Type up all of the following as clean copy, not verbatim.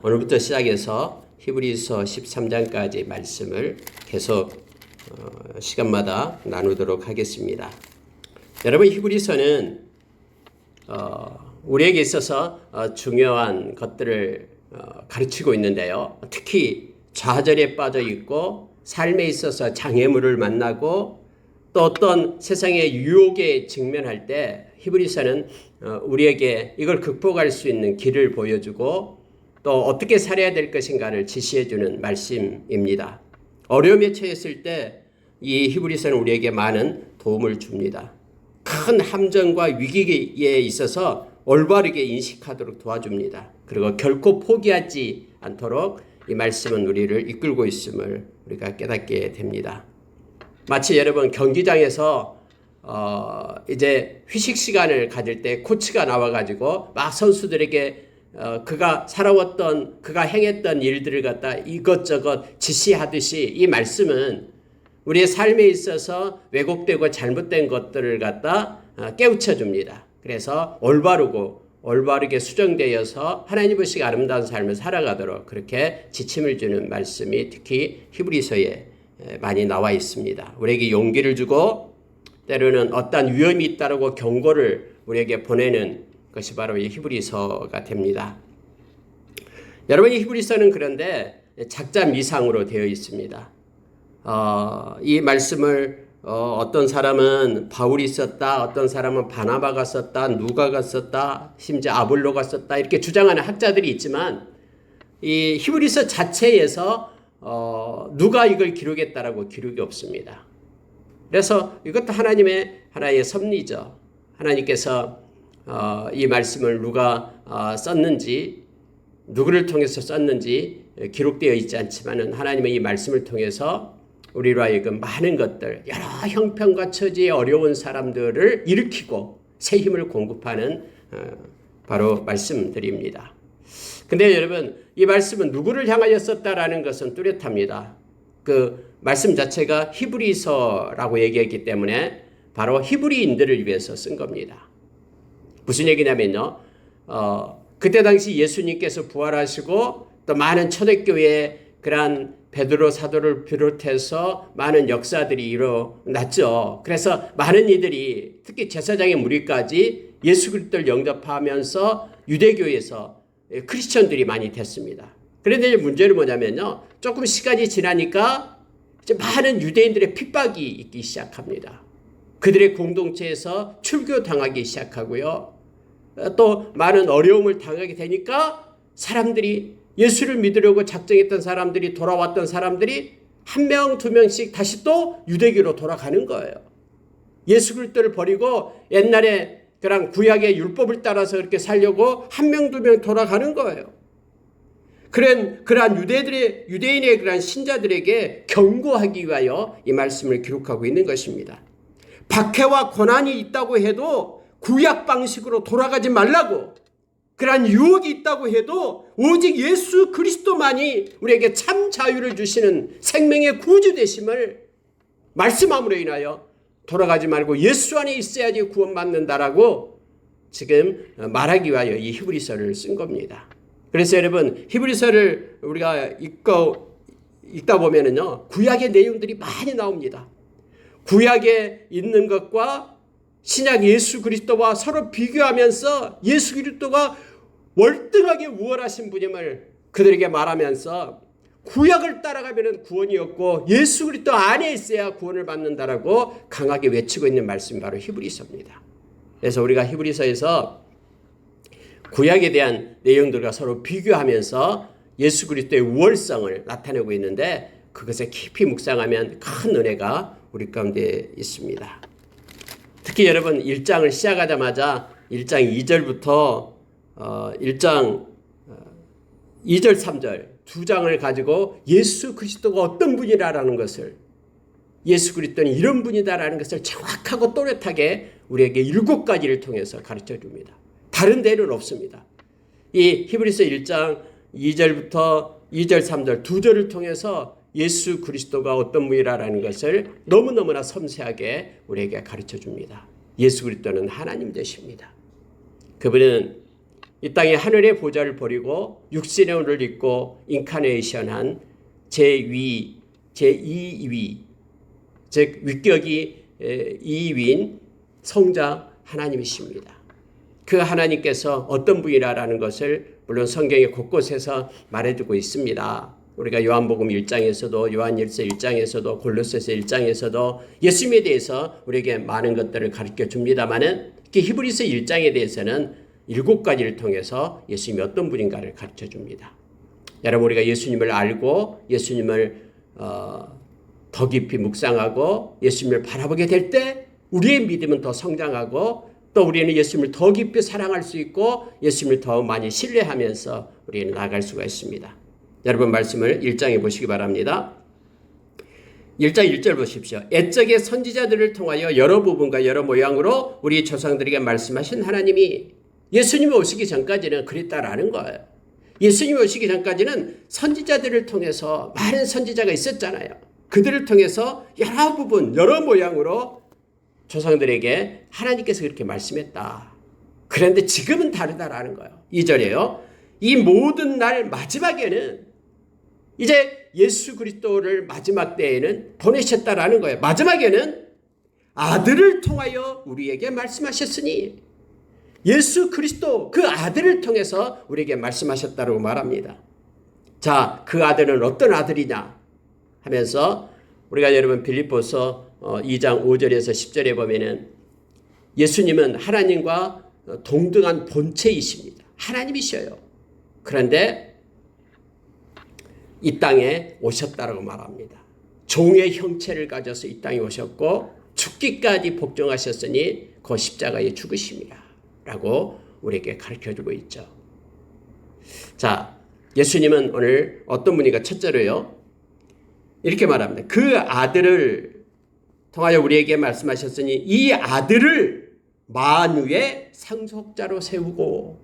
오늘부터 시작해서 히브리서 13장까지 말씀을 계속 시간마다 나누도록 하겠습니다. 여러분, 히브리서는 우리에게 있어서 중요한 것들을 가르치고 있는데요. 특히 좌절에 빠져 있고 삶에 있어서 장애물을 만나고 또 어떤 세상의 유혹에 직면할 때 히브리서는 우리에게 이걸 극복할 수 있는 길을 보여주고 또 어떻게 살아야 될 것인가를 지시해 주는 말씀입니다. 어려움에 처했을 때 이 히브리서는 우리에게 많은 도움을 줍니다. 큰 함정과 위기에 있어서 올바르게 인식하도록 도와줍니다. 그리고 결코 포기하지 않도록 이 말씀은 우리를 이끌고 있음을 우리가 깨닫게 됩니다. 마치 여러분 경기장에서 이제 휴식 시간을 가질 때 코치가 나와가지고 막 선수들에게 그가 살아왔던 그가 행했던 일들을 갖다 이것저것 지시하듯이 이 말씀은 우리의 삶에 있어서 왜곡되고 잘못된 것들을 갖다 깨우쳐 줍니다. 그래서 올바르게 수정되어서 하나님 보시기 아름다운 삶을 살아가도록 그렇게 지침을 주는 말씀이 특히 히브리서에 많이 나와 있습니다. 우리에게 용기를 주고 때로는 어떠한 위험이 있다고 경고를 우리에게 보내는 것이 바로 이 히브리서가 됩니다. 여러분, 이 히브리서는 그런데 작자미상으로 되어 있습니다. 이 말씀을 어떤 사람은 바울이 썼다, 어떤 사람은 바나바가 썼다, 누가가 썼다, 심지어 아볼로가 썼다 이렇게 주장하는 학자들이 있지만 이 히브리서 자체에서 누가 이걸 기록했다라고 기록이 없습니다. 그래서 이것도 하나의 섭리죠. 하나님께서 이 말씀을 누가 썼는지 누구를 통해서 썼는지 기록되어 있지 않지만은 하나님의 이 말씀을 통해서 우리로 하여금 많은 것들, 여러 형편과 처지의 어려운 사람들을 일으키고 새 힘을 공급하는 바로 말씀들입니다. 근데 여러분, 이 말씀은 누구를 향하여 썼다라는 것은 뚜렷합니다. 그 말씀 자체가 히브리서라고 얘기했기 때문에 바로 히브리인들을 위해서 쓴 겁니다. 무슨 얘기냐면요. 그때 당시 예수님께서 부활하시고 또 많은 초대교회의 그러한 베드로 사도를 비롯해서 많은 역사들이 일어났죠. 그래서 많은 이들이 특히 제사장의 무리까지 예수 그리스도를 영접하면서 유대교에서 크리스천들이 많이 됐습니다. 그런데 문제는 뭐냐면요. 조금 시간이 지나니까 이제 많은 유대인들의 핍박이 있기 시작합니다. 그들의 공동체에서 출교당하기 시작하고요. 또 많은 어려움을 당하게 되니까 사람들이 예수를 믿으려고 작정했던 사람들이 돌아왔던 사람들이 한 명, 두 명씩 다시 또 유대교로 돌아가는 거예요. 예수 그리스도를 버리고 옛날에 그런 구약의 율법을 따라서 그렇게 살려고 한 명, 두 명 돌아가는 거예요. 그러한 유대인의 그러한 신자들에게 경고하기 위하여 이 말씀을 기록하고 있는 것입니다. 박해와 고난이 있다고 해도 구약 방식으로 돌아가지 말라고, 그러한 유혹이 있다고 해도 오직 예수 그리스도만이 우리에게 참 자유를 주시는 생명의 구주 되심을 말씀함으로 인하여 돌아가지 말고 예수 안에 있어야지 구원받는다라고 지금 말하기 위하여 이 히브리서를 쓴 겁니다. 그래서 여러분, 히브리서를 우리가 읽다 보면은요, 구약의 내용들이 많이 나옵니다. 구약에 있는 것과 신약 예수 그리스도와 서로 비교하면서 예수 그리스도가 월등하게 우월하신 분임을 그들에게 말하면서 구약을 따라가면 구원이 없고 예수 그리스도 안에 있어야 구원을 받는다라고 강하게 외치고 있는 말씀이 바로 히브리서입니다. 그래서 우리가 히브리서에서 구약에 대한 내용들과 서로 비교하면서 예수 그리스도의 우월성을 나타내고 있는데 그것에 깊이 묵상하면 큰 은혜가 우리 가운데 있습니다. 특히 여러분 1장을 시작하자마자 1장 2절부터 1장 2절 3절 두 장을 가지고 예수 그리스도가 어떤 분이라는 것을, 예수 그리스도는 이런 분이다라는 것을 정확하고 또렷하게 우리에게 7가지를 통해서 가르쳐 줍니다. 다른 데는 없습니다. 이 히브리서 1장 2절부터 2절 3절 두 절을 통해서 예수 그리스도가 어떤 분이라는 것을 너무너무나 섬세하게 우리에게 가르쳐 줍니다. 예수 그리스도는 하나님 되십니다. 그분은 이 땅에 하늘의 보좌를 버리고 육신의 옷을 입고 인카네이션한 제2위, 즉 위격이 2위인 성자 하나님이십니다. 그 하나님께서 어떤 분이라는 것을 물론 성경의 곳곳에서 말해주고 있습니다. 우리가 요한복음 1장에서도 요한일서 1장에서도 골로새서 1장에서도 예수님에 대해서 우리에게 많은 것들을 가르쳐 줍니다마는 특히 히브리서 1장에 대해서는 7가지를 통해서 예수님이 어떤 분인가를 가르쳐 줍니다. 여러분 우리가 예수님을 알고 예수님을 더 깊이 묵상하고 예수님을 바라보게 될 때 우리의 믿음은 더 성장하고 또 우리는 예수님을 더 깊이 사랑할 수 있고 예수님을 더 많이 신뢰하면서 우리는 나아갈 수가 있습니다. 여러분 말씀을 1장에 보시기 바랍니다. 1장 1절 보십시오. 옛적의 선지자들을 통하여 여러 부분과 여러 모양으로 우리 조상들에게 말씀하신 하나님이 예수님이 오시기 전까지는 그랬다라는 거예요. 예수님이 오시기 전까지는 선지자들을 통해서 많은 선지자가 있었잖아요. 그들을 통해서 여러 부분 여러 모양으로 조상들에게 하나님께서 그렇게 말씀했다. 그런데 지금은 다르다라는 거예요. 2절이에요. 이 모든 날 마지막에는 이제 예수 그리스도를 마지막 때에는 보내셨다라는 거예요. 마지막에는 아들을 통하여 우리에게 말씀하셨으니 예수 그리스도 그 아들을 통해서 우리에게 말씀하셨다고 말합니다. 자, 그 아들은 어떤 아들이냐 하면서 우리가 여러분 빌립보서 2장 5절에서 10절에 보면은 예수님은 하나님과 동등한 본체이십니다. 하나님이셔요. 그런데 이 땅에 오셨다라고 말합니다. 종의 형체를 가져서 이 땅에 오셨고 죽기까지 복종하셨으니 그 십자가에 죽으심이라 라고 우리에게 가르쳐주고 있죠. 자, 예수님은 오늘 어떤 분인가 첫째로요. 이렇게 말합니다. 그 아들을 통하여 우리에게 말씀하셨으니 이 아들을 만유의 상속자로 세우고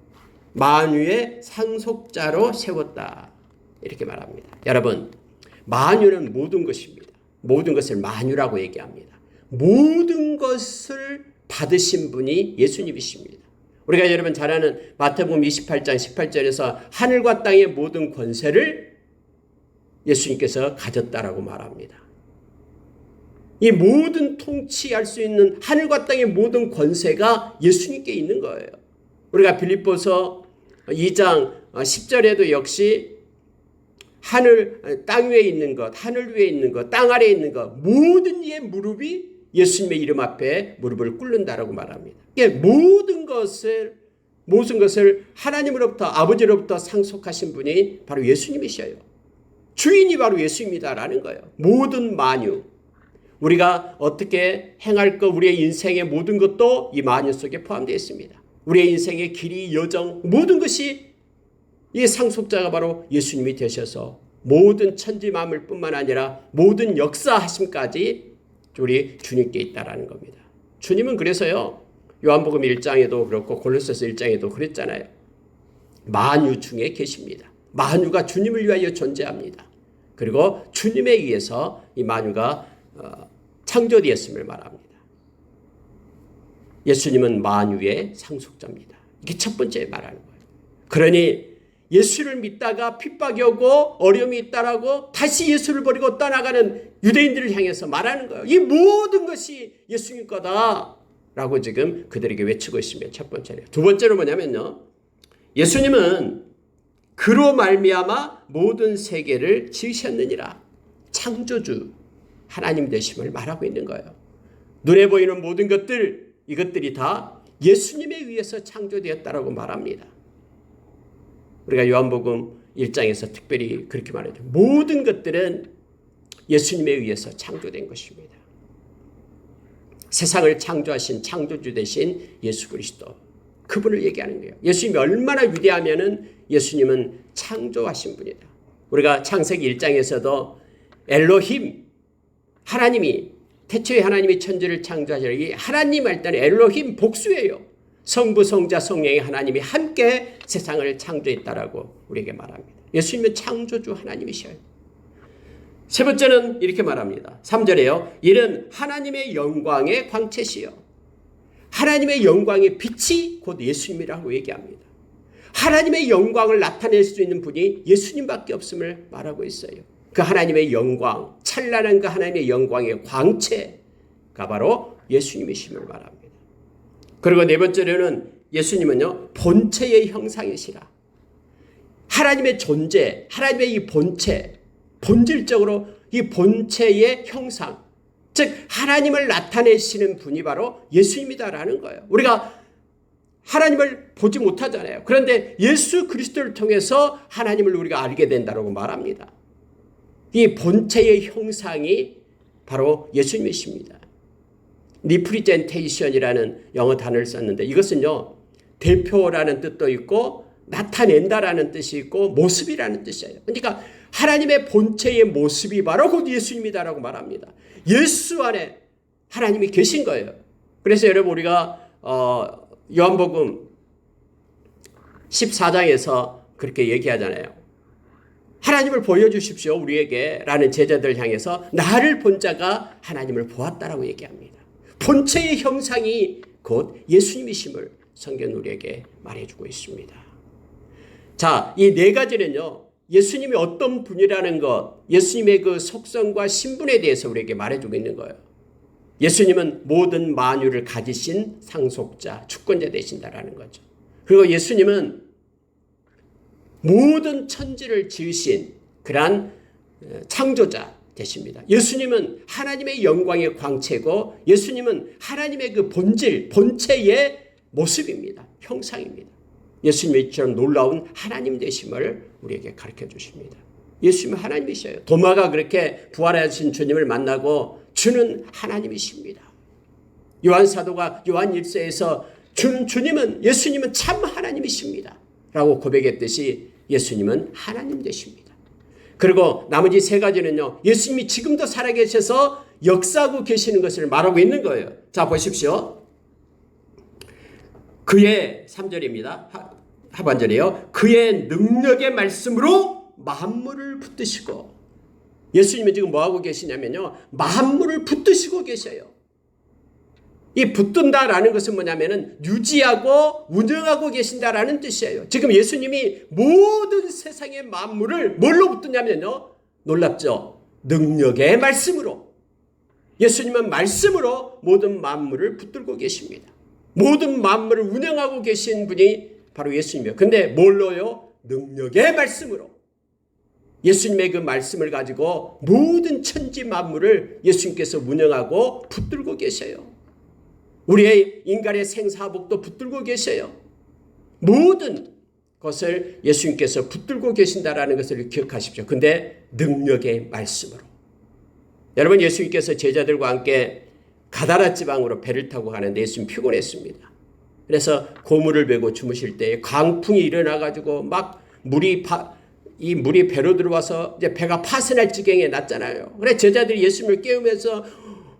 만유의 상속자로 세웠다. 이렇게 말합니다. 여러분, 만유는 모든 것입니다. 모든 것을 만유라고 얘기합니다. 모든 것을 받으신 분이 예수님이십니다. 우리가 여러분 잘 아는 마태복음 28장 18절에서 하늘과 땅의 모든 권세를 예수님께서 가졌다라고 말합니다. 이 모든 통치할 수 있는 하늘과 땅의 모든 권세가 예수님께 있는 거예요. 우리가 빌립보서 2장 10절에도 역시 땅 위에 있는 것, 하늘 위에 있는 것, 땅 아래에 있는 것, 모든 이의 무릎이 예수님의 이름 앞에 무릎을 꿇는다라고 말합니다. 모든 것을 하나님으로부터 아버지로부터 상속하신 분이 바로 예수님이셔요. 주인이 바로 예수입니다라는 거예요. 모든 만유. 우리가 어떻게 행할 것, 우리의 인생의 모든 것도 이 만유 속에 포함되어 있습니다. 우리의 인생의 길이, 여정, 모든 것이 이 상속자가 바로 예수님이 되셔서 모든 천지 만물 뿐만 아니라 모든 역사하심까지 우리 주님께 있다라는 겁니다. 주님은 그래서요. 요한복음 1장에도 그렇고 골로새서 1장에도 그랬잖아요. 만유 중에 계십니다. 만유가 주님을 위하여 존재합니다. 그리고 주님에 의해서 이 만유가 창조되었음을 말합니다. 예수님은 만유의 상속자입니다. 이게 첫 번째 말하는 거예요. 그러니 예수를 믿다가 핍박이 오고 어려움이 있다라고 다시 예수를 버리고 떠나가는 유대인들을 향해서 말하는 거예요. 이 모든 것이 예수님 거다라고 지금 그들에게 외치고 있으면 첫 번째예요. 두 번째로 뭐냐면요. 예수님은 그로 말미암아 모든 세계를 지으셨느니라. 창조주 하나님 되심을 말하고 있는 거예요. 눈에 보이는 모든 것들 이것들이 다 예수님에 의해서 창조되었다라고 말합니다. 우리가 요한복음 1장에서 특별히 그렇게 말하죠. 모든 것들은 예수님에 의해서 창조된 것입니다. 세상을 창조하신 창조주 되신 예수 그리스도 그분을 얘기하는 거예요. 예수님이 얼마나 위대하면은 예수님은 창조하신 분이다. 우리가 창세기 1장에서도 엘로힘 하나님이 태초에 하나님이 천지를 창조하시라. 이 하나님 할 때는 엘로힘 복수예요. 성부, 성자, 성령의 하나님이 함께 세상을 창조했다라고 우리에게 말합니다. 예수님은 창조주 하나님이셔요. 세 번째는 이렇게 말합니다. 3절에요. 이는 하나님의 영광의 광채시요. 하나님의 영광의 빛이 곧 예수님이라고 얘기합니다. 하나님의 영광을 나타낼 수 있는 분이 예수님밖에 없음을 말하고 있어요. 그 하나님의 영광, 찬란한 그 하나님의 영광의 광채가 바로 예수님이심을 말합니다. 그리고 네 번째로는 예수님은요, 본체의 형상이시라. 하나님의 존재, 하나님의 이 본체, 본질적으로 이 본체의 형상, 즉 하나님을 나타내시는 분이 바로 예수님이다라는 거예요. 우리가 하나님을 보지 못하잖아요. 그런데 예수 그리스도를 통해서 하나님을 우리가 알게 된다고 말합니다. 이 본체의 형상이 바로 예수님이십니다. 리프리젠테이션이라는 영어 단어를 썼는데 이것은요, 대표라는 뜻도 있고 나타낸다라는 뜻이 있고 모습이라는 뜻이에요. 그러니까 하나님의 본체의 모습이 바로 곧 예수님이다라고 말합니다. 예수 안에 하나님이 계신 거예요. 그래서 여러분 우리가 요한복음 14장에서 그렇게 얘기하잖아요. 하나님을 보여주십시오 우리에게 라는 제자들 향해서 나를 본 자가 하나님을 보았다라고 얘기합니다. 본체의 형상이 곧 예수님이심을 성경은 우리에게 말해주고 있습니다. 자, 이 네 가지는요, 예수님이 어떤 분이라는 것, 예수님의 그 속성과 신분에 대해서 우리에게 말해주고 있는 거예요. 예수님은 모든 만유를 가지신 상속자, 주권자 되신다라는 거죠. 그리고 예수님은 모든 천지를 지으신 그러한 창조자 되십니다. 예수님은 하나님의 영광의 광채고 예수님은 하나님의 그 본질, 본체의 모습입니다. 형상입니다. 예수님처럼 놀라운 하나님 되심을 우리에게 가르쳐 주십니다. 예수님은 하나님이셔요. 도마가 그렇게 부활하신 주님을 만나고 주는 하나님이십니다. 요한 사도가 요한 1서에서 주님은 예수님은 참 하나님이십니다 라고 고백했듯이 예수님은 하나님 되십니다. 그리고 나머지 세 가지는요, 예수님이 지금도 살아계셔서 역사하고 계시는 것을 말하고 있는 거예요. 자, 보십시오. 그의 3절입니다. 하반절이에요. 그의 능력의 말씀으로 만물을 붙드시고, 예수님이 지금 뭐하고 계시냐면요, 만물을 붙드시고 계셔요. 이 붙든다라는 것은 뭐냐면은 유지하고 운영하고 계신다라는 뜻이에요. 지금 예수님이 모든 세상의 만물을 뭘로 붙드냐면요, 놀랍죠? 능력의 말씀으로. 예수님은 말씀으로 모든 만물을 붙들고 계십니다. 모든 만물을 운영하고 계신 분이 바로 예수님이에요. 근데 뭘로요? 능력의 말씀으로. 예수님의 그 말씀을 가지고 모든 천지 만물을 예수님께서 운영하고 붙들고 계셔요. 우리의 인간의 생사복도 붙들고 계셔요. 모든 것을 예수님께서 붙들고 계신다라는 것을 기억하십시오. 근데 능력의 말씀으로. 여러분, 예수님께서 제자들과 함께 가다라 지방으로 배를 타고 가는데 예수님 피곤했습니다. 그래서 고물을 베고 주무실 때 광풍이 일어나가지고 막 물이 배로 들어와서 이제 배가 파선할 지경에 났잖아요. 그래 제자들이 예수님을 깨우면서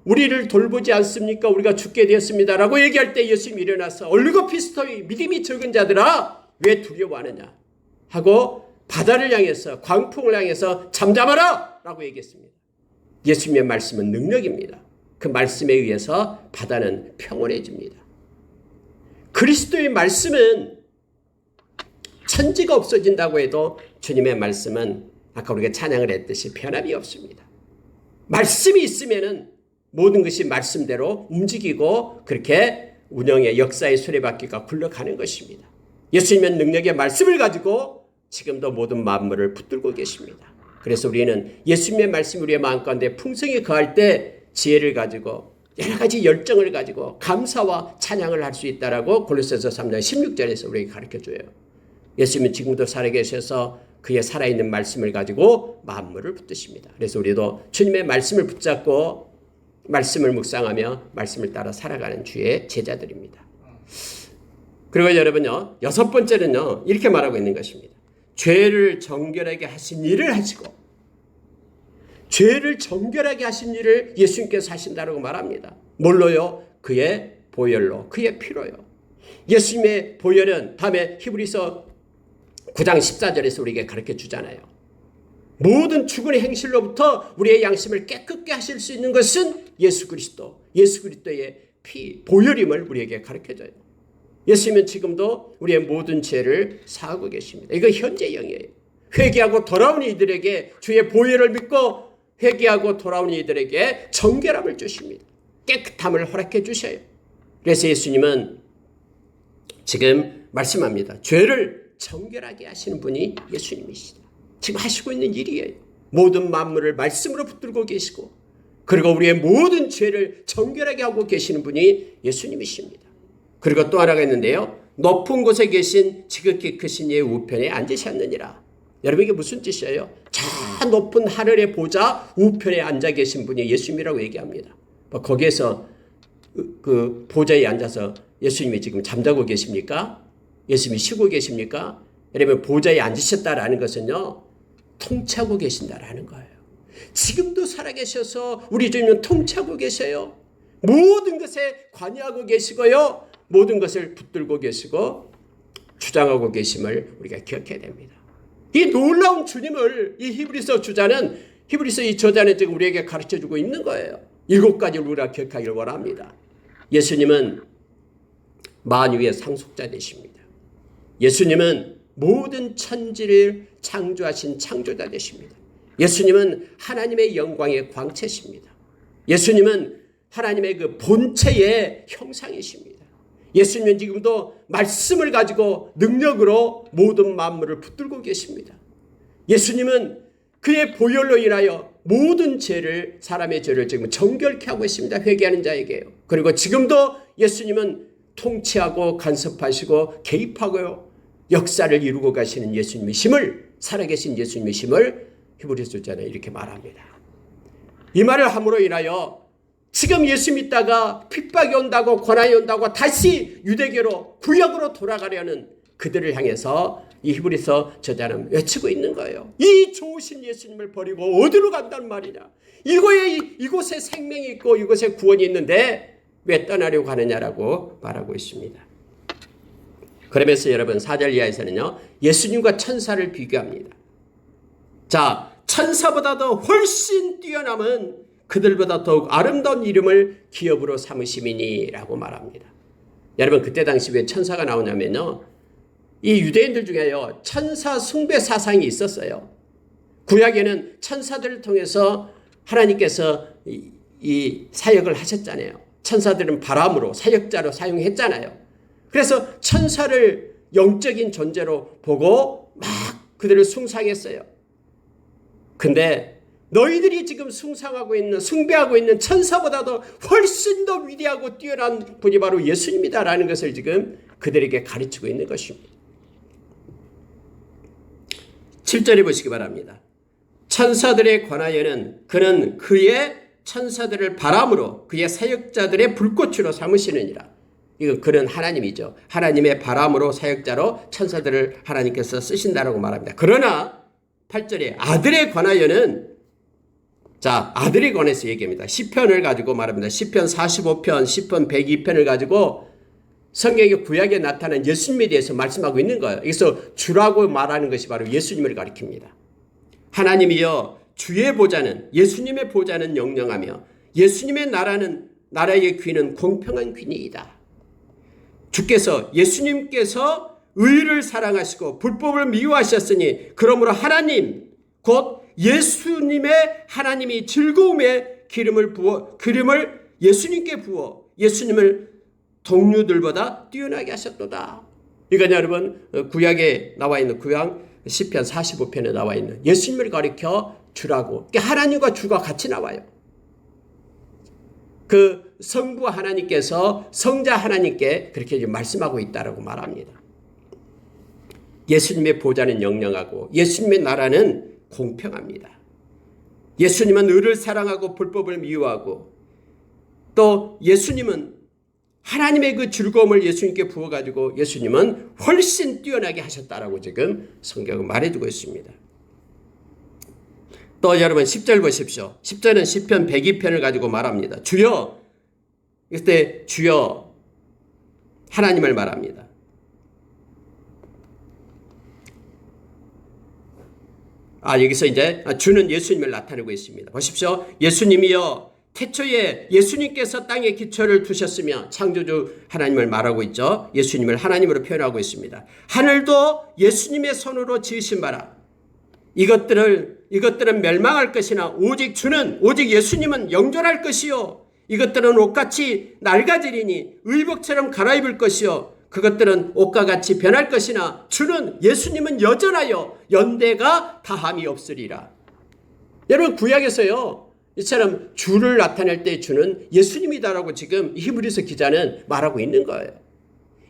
우리를 돌보지 않습니까? 우리가 죽게 되었습니다 라고 얘기할 때 예수님이 일어나서 얼리고피스토이 믿음이 적은 자들아 왜 두려워하느냐 하고 바다를 향해서 광풍을 향해서 잠잠하라 라고 얘기했습니다. 예수님의 말씀은 능력입니다. 그 말씀에 의해서 바다는 평온해집니다. 그리스도의 말씀은 천지가 없어진다고 해도 주님의 말씀은 아까 우리가 찬양을 했듯이 변함이 없습니다. 말씀이 있으면은 모든 것이 말씀대로 움직이고 그렇게 운영의 역사의 수레바퀴가 굴러가는 것입니다. 예수님은 능력의 말씀을 가지고 지금도 모든 만물을 붙들고 계십니다. 그래서 우리는 예수님의 말씀이 우리의 마음 가운데 풍성히 거할 때 지혜를 가지고 여러 가지 열정을 가지고 감사와 찬양을 할 수 있다라고 골로새서 3장 16절에서 우리에게 가르쳐줘요. 예수님은 지금도 살아계셔서 그의 살아있는 말씀을 가지고 만물을 붙드십니다. 그래서 우리도 주님의 말씀을 붙잡고 말씀을 묵상하며 말씀을 따라 살아가는 주의 제자들입니다. 그리고 여러분요, 여섯 번째는요, 이렇게 말하고 있는 것입니다. 죄를 정결하게 하신 일을 하시고, 죄를 정결하게 하신 일을 예수님께서 하신다고 말합니다. 뭘로요? 그의 보혈로, 그의 피로요. 예수님의 보혈은 다음에 히브리서 9장 14절에서 우리에게 가르쳐 주잖아요. 모든 죽은 행실로부터 우리의 양심을 깨끗게 하실 수 있는 것은 예수 그리스도, 예수 그리스도의 피, 보혈임을 우리에게 가르쳐줘요. 예수님은 지금도 우리의 모든 죄를 사하고 계십니다. 이거 현재형이에요. 회개하고 돌아온 이들에게 주의 보혈을 믿고 회개하고 돌아온 이들에게 정결함을 주십니다. 깨끗함을 허락해 주셔요. 그래서 예수님은 지금 말씀합니다. 죄를 정결하게 하시는 분이 예수님이시다. 지금 하시고 있는 일이에요. 모든 만물을 말씀으로 붙들고 계시고 그리고 우리의 모든 죄를 정결하게 하고 계시는 분이 예수님이십니다. 그리고 또 하나가 있는데요. 높은 곳에 계신 지극히 크신 이의 우편에 앉으셨느니라. 여러분 이게 무슨 뜻이에요? 저 높은 하늘의 보좌 우편에 앉아 계신 분이 예수님이라고 얘기합니다. 거기에서 그 보좌에 앉아서 예수님이 지금 잠자고 계십니까? 예수님이 쉬고 계십니까? 여러분 보좌에 앉으셨다라는 것은요. 통치하고 계신다라는 거예요. 지금도 살아계셔서 우리 주님은 통치하고 계셔요. 모든 것에 관여하고 계시고요. 모든 것을 붙들고 계시고 주장하고 계심을 우리가 기억해야 됩니다. 이 놀라운 주님을 이 히브리서 저자는 지금 우리에게 가르쳐주고 있는 거예요. 7가지를 우리가 기억하기를 원합니다. 예수님은 만유의 상속자 되십니다. 예수님은 모든 천지를 창조하신 창조자 되십니다. 예수님은 하나님의 영광의 광채십니다. 예수님은 하나님의 그 본체의 형상이십니다. 예수님은 지금도 말씀을 가지고 능력으로 모든 만물을 붙들고 계십니다. 예수님은 그의 보혈로 인하여 모든 죄를 사람의 죄를 지금 정결케 하고 있습니다. 회개하는 자에게요. 그리고 지금도 예수님은 통치하고 간섭하시고 개입하고요. 역사를 이루고 가시는 예수님이심을 살아계신 예수님이심을 히브리서 저자는 이렇게 말합니다. 이 말을 함으로 인하여 지금 예수 믿다가 핍박이 온다고 고난이 온다고 다시 유대교로 구약으로 돌아가려는 그들을 향해서 이 히브리서 저자는 외치고 있는 거예요. 이 좋으신 예수님을 버리고 어디로 간단 말이냐. 이곳에 생명이 있고 이곳에 구원이 있는데 왜 떠나려고 하느냐라고 말하고 있습니다. 그러면서 여러분 4절 이하에서는요. 예수님과 천사를 비교합니다. 자, 천사보다도 훨씬 뛰어남은 그들보다 더욱 아름다운 이름을 기업으로 삼으심이니라고 말합니다. 여러분 그때 당시 왜 천사가 나오냐면요. 이 유대인들 중에요. 천사 숭배 사상이 있었어요. 구약에는 천사들을 통해서 하나님께서 이 사역을 하셨잖아요. 천사들은 바람으로 사역자로 사용했잖아요. 그래서 천사를 영적인 존재로 보고 막 그들을 숭상했어요. 근데 너희들이 지금 숭배하고 있는 천사보다도 훨씬 더 위대하고 뛰어난 분이 바로 예수님이다라는 것을 지금 그들에게 가르치고 있는 것입니다. 7절에 보시기 바랍니다. 천사들에 관하여는 그는 그의 천사들을 바람으로 그의 사역자들의 불꽃으로 삼으시느니라. 이거 그는 하나님이죠. 하나님의 바람으로 사역자로 천사들을 하나님께서 쓰신다라고 말합니다. 그러나 8절에 아들에 관하여는 자, 아들에 관해서 얘기합니다. 시편을 가지고 말합니다. 시편 45편, 시편 102편을 가지고 성경의 구약에 나타난 예수님에 대해서 말씀하고 있는 거예요. 여기서 주라고 말하는 것이 바로 예수님을 가리킵니다. 하나님이여 주의 보좌는 예수님의 보좌는 영영하며 예수님의 나라의 귀는 공평한 귀니이다. 주께서 예수님께서 의를 사랑하시고 불법을 미워하셨으니 그러므로 하나님 곧 예수님의 하나님이 즐거움의 기름을 예수님께 부어 예수님을 동료들보다 뛰어나게 하셨도다. 이건 여러분 구약에 나와 있는 구약 시편 45편에 나와 있는 예수님을 가리켜 주라고. 하나님과 주가 같이 나와요. 그 성부 하나님께서 성자 하나님께 그렇게 말씀하고 있다라고 말합니다. 예수님의 보좌는 영영하고 예수님의 나라는 공평합니다. 예수님은 의를 사랑하고 불법을 미워하고 또 예수님은 하나님의 그 즐거움을 예수님께 부어가지고 예수님은 훨씬 뛰어나게 하셨다라고 지금 성경은 말해주고 있습니다. 또 여러분 10절 보십시오. 10절은 시편 102편을 가지고 말합니다. 주여, 이때 주여 하나님을 말합니다. 여기서 이제 주는 예수님을 나타내고 있습니다. 보십시오. 예수님이여 태초에 예수님께서 땅에 기초를 두셨으며 창조주 하나님을 말하고 있죠. 예수님을 하나님으로 표현하고 있습니다. 하늘도 예수님의 손으로 지으신 바라. 이것들은 멸망할 것이나 오직 예수님은 영존할 것이요. 이것들은 옷같이 낡아지리니 의복처럼 갈아입을 것이요. 그것들은 옷과 같이 변할 것이나 주는 예수님은 여전하여 연대가 다함이 없으리라. 여러분 구약에서요. 이처럼 주를 나타낼 때 주는 예수님이다라고 지금 히브리서 기자는 말하고 있는 거예요.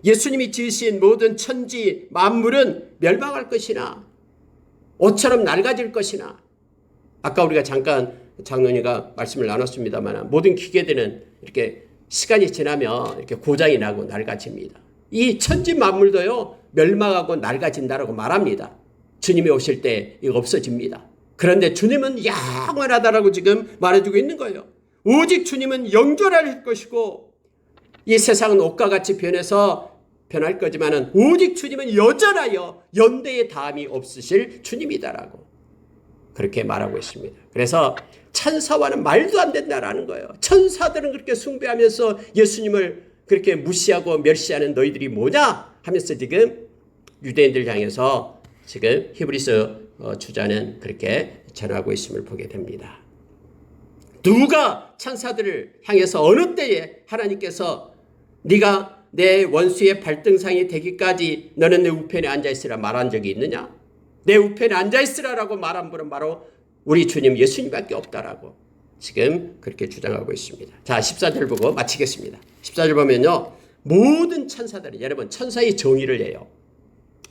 예수님이 지으신 모든 천지 만물은 멸망할 것이나 옷처럼 낡아질 것이나 아까 우리가 잠깐 장로님과 말씀을 나눴습니다만 모든 기계들은 이렇게 시간이 지나면 이렇게 고장이 나고 낡아집니다. 이 천지 만물도요 멸망하고 낡아진다라고 말합니다. 주님이 오실 때 이거 없어집니다. 그런데 주님은 영원하다라고 지금 말해주고 있는 거예요. 오직 주님은 영존할 것이고 이 세상은 옷과 같이 변해서 변할 거지만은 오직 주님은 여전하여 연대의 다함이 없으실 주님이다라고 그렇게 말하고 있습니다. 그래서 천사와는 말도 안 된다라는 거예요. 천사들은 그렇게 숭배하면서 예수님을 그렇게 무시하고 멸시하는 너희들이 뭐냐 하면서 지금 유대인들 향해서 지금 히브리서 주자는 그렇게 전하고 있음을 보게 됩니다. 누가 천사들을 향해서 어느 때에 하나님께서 네가 내 원수의 발등상이 되기까지 너는 내 우편에 앉아있으라 말한 적이 있느냐? 내 우편에 앉아있으라라고 말한 분은 바로 우리 주님 예수님밖에 없다라고 지금 그렇게 주장하고 있습니다. 자 14절 보고 마치겠습니다. 14절 보면요. 모든 천사들이 여러분 천사의 정의를 해요.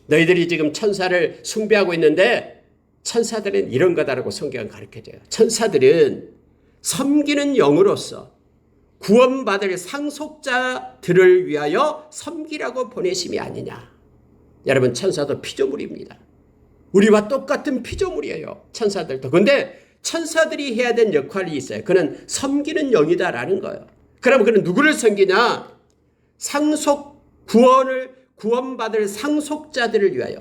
너희들이 지금 천사를 숭배하고 있는데 천사들은 이런 거다라고 성경은 가르쳐줘요. 천사들은 섬기는 영으로서 구원받을 상속자들을 위하여 섬기라고 보내심이 아니냐. 여러분 천사도 피조물입니다. 우리와 똑같은 피조물이에요. 천사들도. 그런데 천사들이 해야 될 역할이 있어요. 그는 섬기는 영이다라는 거예요. 그러면 그는 누구를 섬기냐? 구원받을 상속자들을 위하여.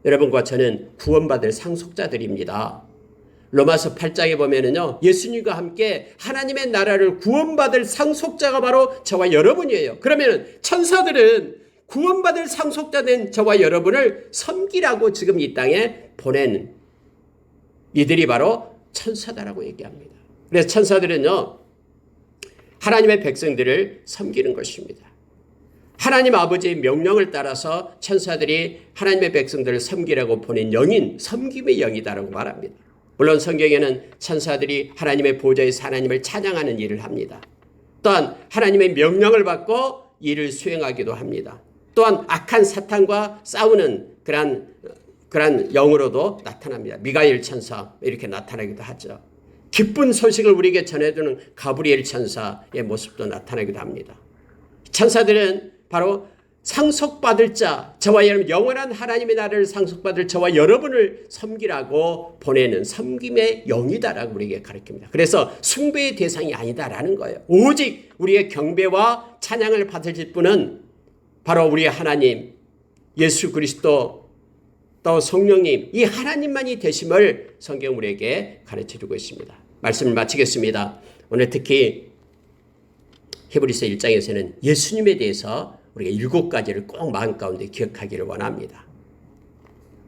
여러분과 저는 구원받을 상속자들입니다. 로마서 8장에 보면은요, 예수님과 함께 하나님의 나라를 구원받을 상속자가 바로 저와 여러분이에요. 그러면 천사들은 구원받을 상속자된 저와 여러분을 섬기라고 지금 이 땅에 보낸 이들이 바로 천사다라고 얘기합니다. 그래서 천사들은요, 하나님의 백성들을 섬기는 것입니다. 하나님 아버지의 명령을 따라서 천사들이 하나님의 백성들을 섬기라고 보낸 영인, 섬김의 영이다라고 말합니다. 물론 성경에는 천사들이 하나님의 보좌에서 하나님을 찬양하는 일을 합니다. 또한 하나님의 명령을 받고 일을 수행하기도 합니다. 또한 악한 사탄과 싸우는 그러한 영으로도 나타납니다. 미가엘 천사 이렇게 나타나기도 하죠. 기쁜 소식을 우리에게 전해주는 가브리엘 천사의 모습도 나타나기도 합니다. 천사들은 바로 상속받을 자, 저와 여러분 영원한 하나님의 나라를 상속받을 저와 여러분을 섬기라고 보내는 섬김의 영이다라고 우리에게 가르칩니다. 그래서 숭배의 대상이 아니다라는 거예요. 오직 우리의 경배와 찬양을 받으실 분은 바로 우리의 하나님, 예수 그리스도 또 성령님, 이 하나님만이 되심을 성경 우리에게 가르쳐주고 있습니다. 말씀을 마치겠습니다. 오늘 특히 히브리서 1장에서는 예수님에 대해서 우리가 7가지를 꼭 마음 가운데 기억하기를 원합니다.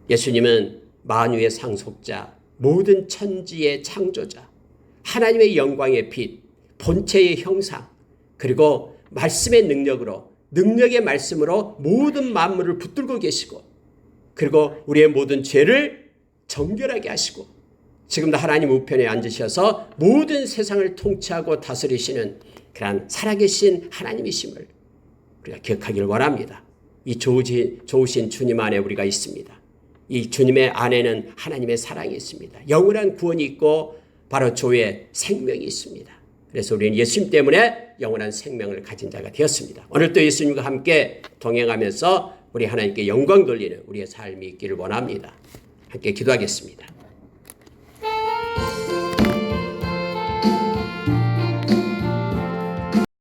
예수님은 만유의 상속자, 모든 천지의 창조자, 하나님의 영광의 빛, 본체의 형상, 그리고 말씀의 능력의 말씀으로 모든 만물을 붙들고 계시고, 그리고 우리의 모든 죄를 정결하게 하시고, 지금도 하나님 우편에 앉으셔서 모든 세상을 통치하고 다스리시는 그런 살아계신 하나님이심을 우리가 기억하기를 원합니다. 이 좋으신 주님 안에 우리가 있습니다. 이 주님의 안에는 하나님의 사랑이 있습니다. 영원한 구원이 있고 바로 조의 생명이 있습니다. 그래서 우리는 예수님 때문에 영원한 생명을 가진 자가 되었습니다. 오늘도 예수님과 함께 동행하면서 우리 하나님께 영광 돌리는 우리의 삶이 있기를 원합니다. 함께 기도하겠습니다.